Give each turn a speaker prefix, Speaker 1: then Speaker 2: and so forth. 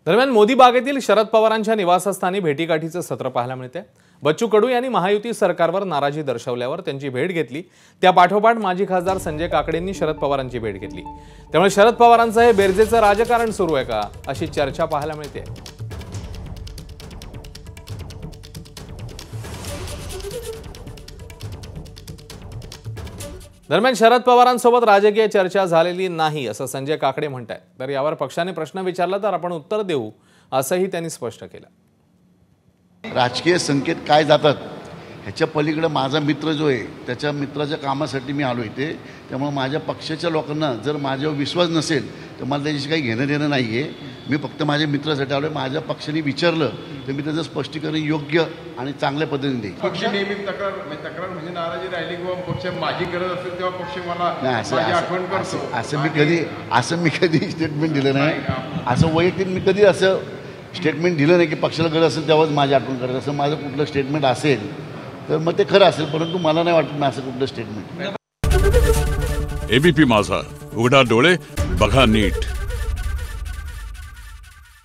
Speaker 1: दरम्यान मोदी बागेतील शरद पवारांच्या निवासस्थानी भेटीगाठीचं सत्र पाहायला मिळते। बच्चू कडू यांनी महायुती सरकारवर नाराजी दर्शवल्यावर त्यांची भेट घेतली। त्या पाठोपाठ माजी खासदार संजय काकडेंनी शरद पवारांची भेट घेतली। त्यामुळे शरद पवारांचं हे बेरजेचं राजकारण सुरू आहे का अशी चर्चा पाहायला मिळते। दरम्यान शरद पवारांसोबत राजकीय चर्चा झालेली नाही असं संजय काकडे म्हणतात। तर यावर पक्षाने प्रश्न विचारला तर आपण उत्तर देऊ असंही त्यांनी स्पष्ट केलं।
Speaker 2: राजकीय संकेत काय जातात ह्याच्या पलीकडे माझा मित्र जो आहे त्याच्या मित्राच्या कामासाठी मी आलो इथे। त्यामुळे माझ्या पक्षाच्या लोकांना जर माझ्यावर विश्वास नसेल तर मला त्याच्याशी काही घेणं देणं नाही आहे। मी फक्त माझ्या मित्रासाठी आलो आहे। माझ्या पक्षाने विचारलं तर मी त्याचं स्पष्टीकरण योग्य आणि चांगल्या पद्धतीने देईन।
Speaker 3: पक्ष नेहमी तक्रार म्हणजे नाराजी राहिली किंवा पक्ष माझी गरज असेल तेव्हा पक्ष मला माझी आठवण करतो
Speaker 2: असं मी कधी स्टेटमेंट दिलं नाही। असं वैयक्तिक मी कधी असं स्टेटमेंट दिलं नाही की पक्षाला गरज असेल तेव्हाच माझी आठवण करायचं असं माझं कुठलं स्टेटमेंट असेल तर मग ते खरं असेल, परंतु मला नाही वाटत मी असं कुठलं स्टेटमेंट।
Speaker 4: एबीपी माझा, उघडा डोळे बघा नीट।